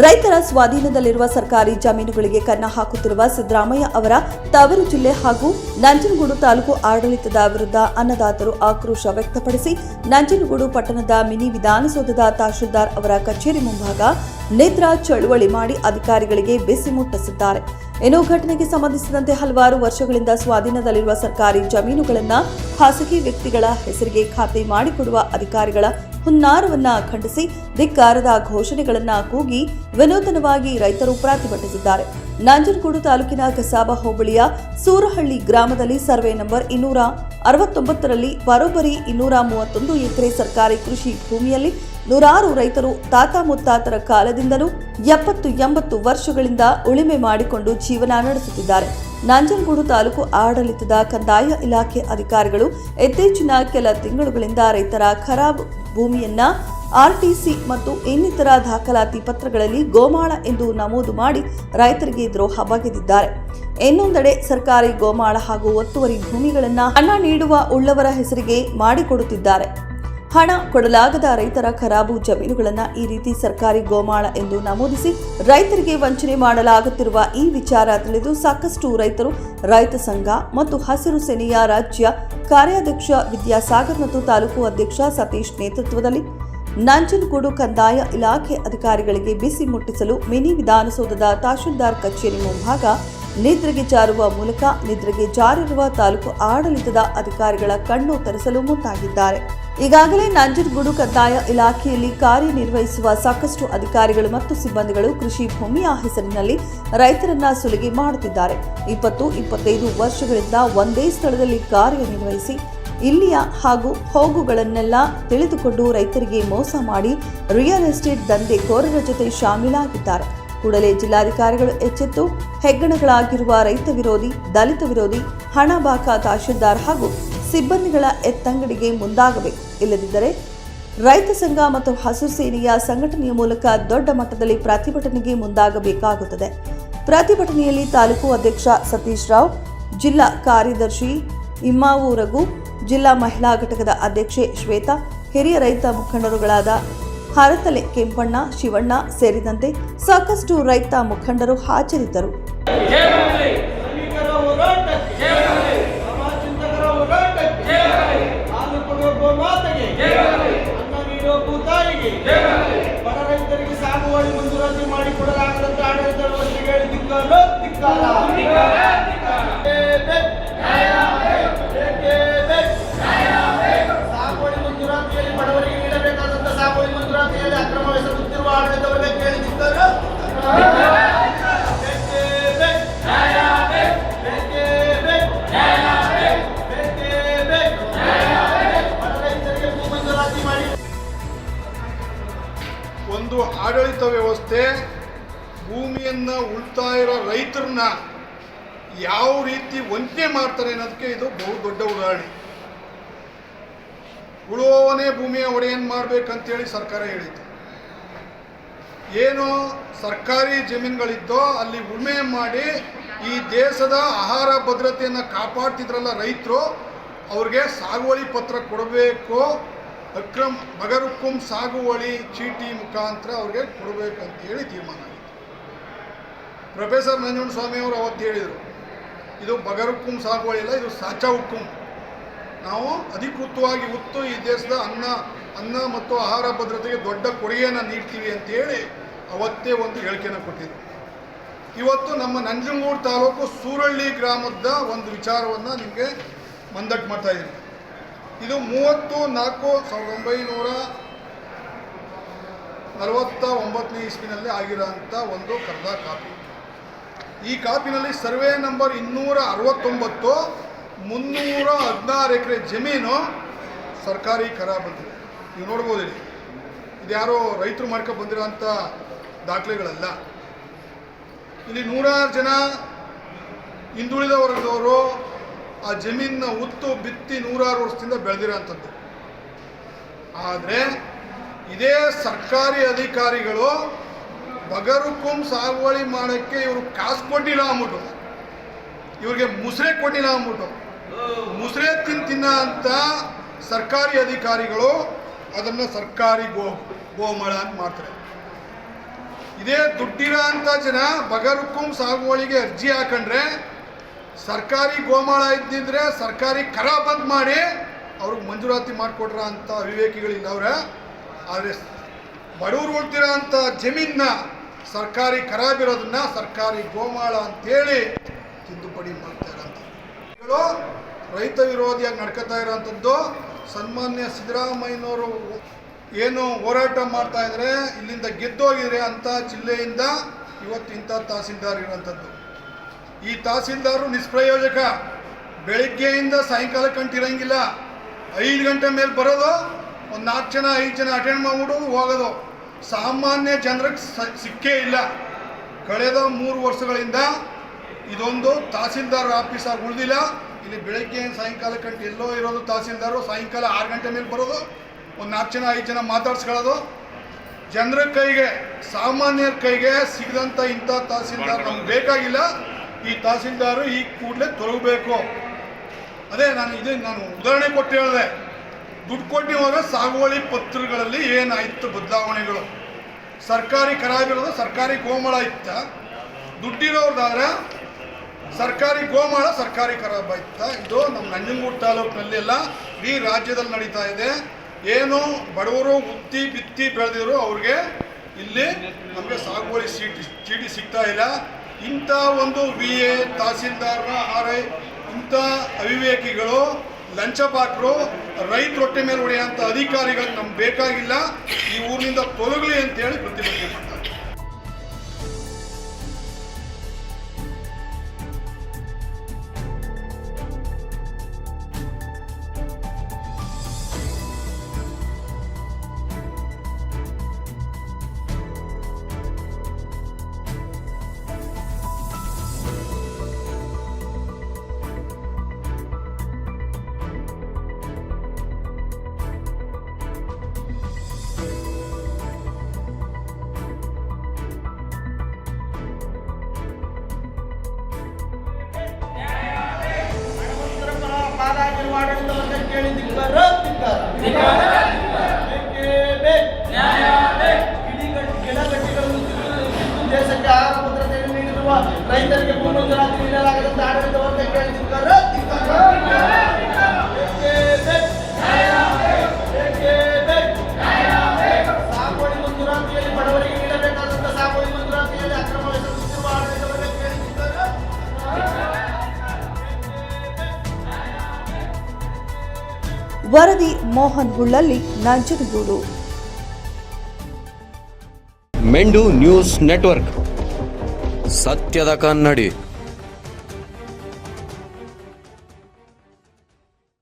ರೈತರ ಸ್ವಾಧೀನದಲ್ಲಿರುವ ಸರ್ಕಾರಿ ಜಮೀನುಗಳಿಗೆ ಕನ್ನ ಹಾಕುತ್ತಿರುವ ಸಿದ್ದರಾಮಯ್ಯ ಅವರ ತವರು ಜಿಲ್ಲೆ ಹಾಗೂ ನಂಜನಗೂಡು ತಾಲೂಕು ಆಡಳಿತದ ವಿರುದ್ಧ ಅನ್ನದಾತರು ಆಕ್ರೋಶ ವ್ಯಕ್ತಪಡಿಸಿ ನಂಜನಗೂಡು ಪಟ್ಟಣದ ಮಿನಿ ವಿಧಾನಸೌಧದ ತಹಶೀಲ್ದಾರ್ ಅವರ ಕಚೇರಿ ಮುಂಭಾಗ ನಿದ್ರಾ ಚಳುವಳಿ ಮಾಡಿ ಅಧಿಕಾರಿಗಳಿಗೆ ಬಿಸಿ ಮುಟ್ಟಿಸಿದ್ದಾರೆ. ಇನ್ನು ಘಟನೆಗೆ ಸಂಬಂಧಿಸಿದಂತೆ ಹಲವಾರು ವರ್ಷಗಳಿಂದ ಸ್ವಾಧೀನದಲ್ಲಿರುವ ಸರ್ಕಾರಿ ಜಮೀನುಗಳನ್ನು ಖಾಸಗಿ ವ್ಯಕ್ತಿಗಳ ಹೆಸರಿಗೆ ಖಾತೆ ಮಾಡಿಕೊಡುವ ಅಧಿಕಾರಿಗಳ ಹುನ್ನಾರವನ್ನ ಖಂಡಿಸಿ ಧಿಕ್ಕಾರದ ಘೋಷಣೆಗಳನ್ನ ಕೂಗಿ ವಿನೂತನವಾಗಿ ರೈತರು ಪ್ರತಿಭಟಿಸಿದ್ದಾರೆ. ನಂಜನಗೂಡು ತಾಲೂಕಿನ ಕಸಾಬ ಹೋಬಳಿಯ ಸೂರಹಳ್ಳಿ ಗ್ರಾಮದಲ್ಲಿ ಸರ್ವೆ ನಂಬರ್ 269ರಲ್ಲಿ ಬರೋಬ್ಬರಿ 231 ಎಕರೆ ಸರ್ಕಾರಿ ಕೃಷಿ ಭೂಮಿಯಲ್ಲಿ ನೂರಾರು ರೈತರು ತಾತ ಮುತ್ತಾತರ ಕಾಲದಿಂದಲೂ 70-80 ವರ್ಷಗಳಿಂದ ಉಳಿಮೆ ಮಾಡಿಕೊಂಡು ಜೀವನ ನಡೆಸುತ್ತಿದ್ದಾರೆ. ನಂಜನಗೂಡು ತಾಲೂಕು ಆಡಳಿತದ ಕಂದಾಯ ಇಲಾಖೆ ಅಧಿಕಾರಿಗಳು ಇತ್ತೀಚಿನ ಕೆಲ ತಿಂಗಳುಗಳಿಂದ ರೈತರ ಖರಾಬ್ ಭೂಮಿಯನ್ನ ಆರ್ಟಿಸಿ ಮತ್ತು ಇನ್ನಿತರ ದಾಖಲಾತಿ ಪತ್ರಗಳಲ್ಲಿ ಗೋಮಾಳ ಎಂದು ನಮೂದು ಮಾಡಿ ರೈತರಿಗೆ ದ್ರೋಹ ಬಗೆದಿದ್ದಾರೆ. ಇನ್ನೊಂದೆಡೆ ಸರ್ಕಾರಿ ಗೋಮಾಳ ಹಾಗೂ ಒತ್ತುವರಿ ಭೂಮಿಗಳನ್ನು ಹಣ ನೀಡುವ ಉಳ್ಳವರ ಹೆಸರಿಗೆ ಮಾಡಿಕೊಡುತ್ತಿದ್ದಾರೆ. ಹಣ ಕೊಡಲಾಗದ ರೈತರ ಖರಾಬು ಜಮೀನುಗಳನ್ನು ಈ ರೀತಿ ಸರ್ಕಾರಿ ಗೋಮಾಳ ಎಂದು ನಮೂದಿಸಿ ರೈತರಿಗೆ ವಂಚನೆ ಮಾಡಲಾಗುತ್ತಿರುವ ಈ ವಿಚಾರ ತಿಳಿದು ಸಾಕಷ್ಟು ರೈತರು ರೈತ ಸಂಘ ಮತ್ತು ಹಸಿರು ಸೇನೆಯ ರಾಜ್ಯ ಕಾರ್ಯಾಧ್ಯಕ್ಷ ವಿದ್ಯಾಸಾಗರ್ ಮತ್ತು ತಾಲೂಕು ಅಧ್ಯಕ್ಷ ಸತೀಶ್ ನೇತೃತ್ವದಲ್ಲಿ ನಂಜನಗೂಡು ಕಂದಾಯ ಇಲಾಖೆ ಅಧಿಕಾರಿಗಳಿಗೆ ಬಿಸಿ ಮುಟ್ಟಿಸಲು ಮಿನಿ ವಿಧಾನಸೌಧದ ತಹಶೀಲ್ದಾರ್ ಕಚೇರಿ ಮುಂಭಾಗ ನಿದ್ರೆಗೆ ಜಾರುವ ಮೂಲಕ ನಿದ್ರೆಗೆ ಜಾರಿರುವ ತಾಲೂಕು ಆಡಳಿತದ ಅಧಿಕಾರಿಗಳ ಕಣ್ಣು ತೆರೆಸಲು ಮುಂದಾಗಿದ್ದಾರೆ. ಈಗಾಗಲೇ ನಂಜನಗೂಡು ಕಂದಾಯ ಇಲಾಖೆಯಲ್ಲಿ ಕಾರ್ಯನಿರ್ವಹಿಸುವ ಸಾಕಷ್ಟು ಅಧಿಕಾರಿಗಳು ಮತ್ತು ಸಿಬ್ಬಂದಿಗಳು ಕೃಷಿ ಭೂಮಿಯ ಹೆಸರಿನಲ್ಲಿ ರೈತರನ್ನ ಸುಲಿಗೆ ಮಾಡುತ್ತಿದ್ದಾರೆ. 20-25 ವರ್ಷಗಳಿಂದ ಒಂದೇ ಸ್ಥಳದಲ್ಲಿ ಕಾರ್ಯನಿರ್ವಹಿಸಿ ಇಲ್ಲಿಯ ಹಾಗೂ ಹೋಗುಗಳನ್ನೆಲ್ಲ ತಿಳಿದುಕೊಂಡು ರೈತರಿಗೆ ಮೋಸ ಮಾಡಿ ರಿಯಲ್ ಎಸ್ಟೇಟ್ ದಂಧೆಕೋರರ ಜೊತೆ ಶಾಮೀಲಾಗಿದ್ದಾರೆ. ಕೂಡಲೇ ಜಿಲ್ಲಾಧಿಕಾರಿಗಳು ಎಚ್ಚೆತ್ತು ಹೆಗ್ಗಣಗಳಾಗಿರುವ ರೈತ ವಿರೋಧಿ, ದಲಿತ ವಿರೋಧಿ, ಹಣ ಬಾಕ ತಹಶೀಲ್ದಾರ್ ಹಾಗೂ ಸಿಬ್ಬಂದಿಗಳ ಎತ್ತಂಗಡಿಗೆ ಮುಂದಾಗಬೇಕು. ಇಲ್ಲದಿದ್ದರೆ ರೈತ ಸಂಘ ಮತ್ತು ಹಸಿರು ಸೇನೆಯ ಸಂಘಟನೆಯ ಮೂಲಕ ದೊಡ್ಡ ಮಟ್ಟದಲ್ಲಿ ಪ್ರತಿಭಟನೆಗೆ ಮುಂದಾಗಬೇಕಾಗುತ್ತದೆ. ಪ್ರತಿಭಟನೆಯಲ್ಲಿ ತಾಲೂಕು ಅಧ್ಯಕ್ಷ ಸತೀಶ್ ರಾವ್, ಜಿಲ್ಲಾ ಕಾರ್ಯದರ್ಶಿ ಇಮ್ಮಾವು ರಘು, ಜಿಲ್ಲಾ ಮಹಿಳಾ ಘಟಕದ ಅಧ್ಯಕ್ಷೆ ಶ್ವೇತಾ, ಹಿರಿಯ ರೈತ ಮುಖಂಡರುಗಳಾದ ಹರತಲೆ ಕೆಂಪಣ್ಣ, ಶಿವಣ್ಣ ಸೇರಿದಂತೆ ಸಾಕಷ್ಟು ರೈತ ಮುಖಂಡರು ಹಾಜರಿದ್ದರು. ಬಡ ರೈತರಿಗೆ ಸಾಗುವಳಿ ಮಂಜೂರಾತಿ ಮಾಡಿಕೊಡಲಾಗದಂತೆ ಆಡಳಿತ ವ್ಯವಸ್ಥೆಗೆ ಸಾಗುವಳಿ ಮಂಜೂರಾತಿಯಲ್ಲಿ ಬಡವರಿಗೆ ನೀಡಬೇಕಾದಂತ ಸಾಗುವಳಿ ಮಂಜೂರಾತಿಯಲ್ಲಿ ಅಕ್ರಮ ಎಸಗುತ್ತಿರುವ ಆಡಳಿತ ವರ್ಗಕ್ಕೆ ಹೇಳಿದ್ದಾರೆ. ಒಂದು ಆಡಳಿತ ವ್ಯವಸ್ಥೆ ಭೂಮಿಯನ್ನು ಉಳ್ತಾ ಇರೋ ರೈತರನ್ನ ಯಾವ ರೀತಿ ವಂಚನೆ ಮಾಡ್ತಾರೆ ಅನ್ನೋದಕ್ಕೆ ಇದು ಬಹುದೊಡ್ಡ ಉದಾಹರಣೆ. ಉಳುವವನೇ ಭೂಮಿಯ ಒಡೆಯನ್ ಮಾಡಬೇಕಂತೇಳಿ ಸರ್ಕಾರ ಹೇಳಿತು. ಏನು ಸರ್ಕಾರಿ ಜಮೀನುಗಳಿದ್ದೋ ಅಲ್ಲಿ ಉಳುಮೆ ಮಾಡಿ ಈ ದೇಶದ ಆಹಾರ ಭದ್ರತೆಯನ್ನು ಕಾಪಾಡ್ತಿದ್ರಲ್ಲ ರೈತರು, ಅವ್ರಿಗೆ ಸಾಗುವಳಿ ಪತ್ರ ಕೊಡಬೇಕು, ಬಗರುಕ್ಕುಂ ಸಾಗುವಳಿ ಚೀಟಿ ಮುಖಾಂತರ ಅವ್ರಿಗೆ ಕೊಡಬೇಕಂತೇಳಿ ತೀರ್ಮಾನ ಆಯಿತು. ಪ್ರೊಫೆಸರ್ ನಂಜುಂಡಸ್ವಾಮಿ ಅವರು ಅವತ್ತು ಹೇಳಿದರು, ಇದು ಬಗರುಕ್ಕುಂ ಸಾಗುವಳಿ ಇಲ್ಲ, ಇದು ಸಾಚಾ ಹುಕ್ಕುಂ. ನಾವು ಅಧಿಕೃತವಾಗಿ ಉತ್ತು ಈ ದೇಶದ ಅನ್ನ ಮತ್ತು ಆಹಾರ ಭದ್ರತೆಗೆ ದೊಡ್ಡ ಕೊಡುಗೆಯನ್ನು ನೀಡ್ತೀವಿ ಅಂತೇಳಿ ಅವತ್ತೇ ಒಂದು ಹೇಳಿಕೆಯನ್ನು ಕೊಟ್ಟಿದ್ರು. ಇವತ್ತು ನಮ್ಮ ನಂಜನಗೂಡು ತಾಲೂಕು ಸೂರಹಳ್ಳಿ ಗ್ರಾಮದ ಒಂದು ವಿಚಾರವನ್ನು ನಿಮಗೆ ಮಂದಟ್ಟು ಮಾಡ್ತಾ ಇದ್ದೀನಿ. ಇದು 30/4/1949 ಇಸ್ವಿನಲ್ಲಿ ಆಗಿರೋಂಥ ಒಂದು ಕರ್ದ ಕಾಪಿ. ಈ ಕಾಪಿನಲ್ಲಿ ಸರ್ವೆ ನಂಬರ್ 269 316 ಎಕರೆ ಜಮೀನು ಸರ್ಕಾರಿ ಕರ ಬಂದಿದೆ. ನೀವು ನೋಡ್ಬೋದು, ಇದು ಯಾರೋ ರೈತರು ಮಾಡ್ಕೊಂಡು ಬಂದಿರೋಂಥ ದಾಖಲೆಗಳಲ್ಲ. ಇಲ್ಲಿ 100 ಜನ ಹಿಂದುಳಿದ ವರ್ಗದವರು ಆ ಜಮೀನನ್ನ ಉತ್ತು ಬಿತ್ತಿ 100 ವರ್ಷದಿಂದ ಬೆಳೆದಿರೋಂಥದ್ದು. ಆದರೆ ಇದೇ ಸರ್ಕಾರಿ ಅಧಿಕಾರಿಗಳು ಬಗರುಕ್ಕುಂ ಸಾಗುವಳಿ ಮಾಡೋಕ್ಕೆ ಇವರು ಕಾಸು ಕೊಟ್ಟಿಲ್ಲ ಅಂದ್ಬಿಟ್ಟು, ಇವ್ರಿಗೆ ಮುಸ್ರೆ ಕೊಟ್ಟಿಲ್ಲ ಅಂದ್ಬಿಟ್ಟು ಮುಸ್ರೆ ತಿನ್ನ ಅಂತ ಸರ್ಕಾರಿ ಅಧಿಕಾರಿಗಳು ಅದನ್ನು ಸರ್ಕಾರಿ ಗೋಮಾಳ ಅಂತ ಮಾಡ್ತಾರೆ. ಇದೇ ದುಡ್ಡಿರೋ ಅಂಥ ಜನ ಬಗರುಕುಂ ಸಾಗುವಳಿಗೆ ಅರ್ಜಿ ಹಾಕೊಂಡ್ರೆ ಸರ್ಕಾರಿ ಗೋಮಾಳ ಇದ್ದಿದ್ರೆ ಸರ್ಕಾರಿ ಕರ ಬಂದ್ ಮಾಡಿ ಅವ್ರಿಗೆ ಮಂಜೂರಾತಿ ಮಾಡಿಕೊಡ್ರ ಅಂತ ಅವಿವೇಕಿಗಳಿಲ್ಲ ಅವ್ರೆ. ಆದರೆ ಬಡವರು ಉಳ್ತಿರೋ ಅಂಥ ಜಮೀನ ಸರ್ಕಾರಿ ಖರಾಬಿರೋದನ್ನ ಸರ್ಕಾರಿ ಗೋಮಾಳ ಅಂತೇಳಿ ತಿದ್ದುಪಡಿ ಮಾಡ್ತಾ ಇರೋಂಥದ್ದು ರೈತ ವಿರೋಧಿಯಾಗಿ ನಡ್ಕೊತಾ ಇರೋಂಥದ್ದು. ಸನ್ಮಾನ್ಯ ಸಿದ್ದರಾಮಯ್ಯನವರು ಏನು ಹೋರಾಟ ಮಾಡ್ತಾ ಇದ್ದಾರೆ, ಇಲ್ಲಿಂದ ಗೆದ್ದೋಗಿದ್ರೆ ಅಂಥ ಜಿಲ್ಲೆಯಿಂದ ಇವತ್ತು ಇಂಥ ತಹಸೀಲ್ದಾರ್ ಇರೋಂಥದ್ದು. ಈ ತಹಸೀಲ್ದಾರು ನಿಷ್ಪ್ರಯೋಜಕ. ಬೆಳಿಗ್ಗೆಯಿಂದ ಸಾಯಂಕಾಲ ಕಂಟಿರಂಗಿಲ್ಲ. 5 ಗಂಟೆ ಮೇಲೆ ಬರೋದು, ಒಂದು 4 ಜನ 5 ಜನ ಅಟೆಂಡ್ ಮಾಡ್ಬಿಡೋದು ಹೋಗೋದು. ಸಾಮಾನ್ಯ ಜನರಿಗೆ ಸಿಕ್ಕೇ ಇಲ್ಲ. ಕಳೆದ 3 ವರ್ಷಗಳಿಂದ ಇದೊಂದು ತಹಸೀಲ್ದಾರ್ ಆಫೀಸಾಗಿ ಉಳಿದಿಲ್ಲ. ಇಲ್ಲಿ ಬೆಳಗ್ಗೆ ಸಾಯಂಕಾಲ ಕಂಡು ಎಲ್ಲೋ ಇರೋದು ತಹಸೀಲ್ದಾರು, ಸಾಯಂಕಾಲ 6 ಗಂಟೆ ಮೇಲೆ ಬರೋದು, ಒಂದು 4 ಜನ 5 ಜನ ಮಾತಾಡ್ಸ್ಕೊಳ್ಳೋದು. ಜನರ ಕೈಗೆ, ಸಾಮಾನ್ಯರ ಕೈಗೆ ಸಿಗದಂಥ ಇಂಥ ತಹಸೀಲ್ದಾರ್ ನಮ್ಗೆ ಬೇಕಾಗಿಲ್ಲ. ಈ ತಹಸೀಲ್ದಾರು ಈ ಕೂಡಲೇ ತೊಲಗಬೇಕು. ಅದೇ ನಾನು ಉದಾಹರಣೆ ಕೊಟ್ಟು ಹೇಳಿದೆ. ದುಡ್ಡು ಕೊಟ್ಟಿವಾಗ ಸಾಗುವಳಿ ಪತ್ರಗಳಲ್ಲಿ ಏನಾಯಿತು ಬದಲಾವಣೆಗಳು. ಸರ್ಕಾರಿ ಖರಾಬಿರೋದು ಸರ್ಕಾರಿ ಗೋಮಾಳ ಇತ್ತ, ದುಡ್ಡಿರೋದಾದ್ರೆ ಸರ್ಕಾರಿ ಗೋಮಾಳ ಸರ್ಕಾರಿ ಖರಾಬ್ ಆಯ್ತ. ಇದು ನಮ್ಮ ನಂಜನಗೂಡು ತಾಲೂಕಿನಲ್ಲೆಲ್ಲ ಇಡೀ ರಾಜ್ಯದಲ್ಲಿ ನಡೀತಾ ಇದೆ. ಏನು ಬಡವರು ಉತ್ತಿ ಬಿತ್ತಿ ಬೆಳೆದಿದ್ರು ಅವ್ರಿಗೆ ಇಲ್ಲಿ ನಮಗೆ ಸಾಗುವಳಿ ಚೀಟಿ ಸಿಗ್ತಾ ಇಲ್ಲ. ಇಂಥ ಒಂದು VA ತಹಸೀಲ್ದಾರ್ನ RI ಇಂಥ ಅವಿವೇಕಿಗಳು, ಲಂಚಪಾಕರು, ರೈತರೊಟ್ಟೆ ಮೇಲೆ ಹೊಡೆಯುವಂಥ ಅಧಿಕಾರಿಗಳು ನಮ್ಗೆ ಬೇಕಾಗಿಲ್ಲ. ಈ ಊರಿನಿಂದ ತೊಲಗಲಿ ಅಂತೇಳಿ ಪ್ರತಿಭಟನೆ ಮಾಡ್ತಾರೆ. ಆಡಳಿತವನ್ನು ಕೇಳಿ ಗಿಡಗಟ್ಟಿಗಳನ್ನು ದೇಶಕ್ಕೆ ಆಹಾರ ಭದ್ರತೆಯನ್ನು ನೀಡಿರುವ ರೈತರಿಗೆ ಭೂಮಂಜೂರಾತಿ ನೀಡಲಾಗದಂತ ಆಡಳಿತವನ್ನು ಕೇಳಿ ಸಾಗುವಳಿ ಮಂಜೂರಾತಿಯಲ್ಲಿ ಬಡವರಿಗೆ ನೀಡಬೇಕಾದಂತ ಸಾಗುವಳಿ ಮಂಜೂರಾತಿಯಲ್ಲಿ ಅಕ್ರಮ ಎಸಗುತ್ತಿರುವ ಆಡಳಿತವನ್ನು ಕೇಳಿ ವರದಿ ಮೋಹನ್ ಹುಳ್ಳಲ್ಲಿ, ನಂಜನಗೂಡು. ಮೆಂಡು ನ್ಯೂಸ್ ನೆಟ್ವರ್ಕ್, ಸತ್ಯದ ಕನ್ನಡಿ.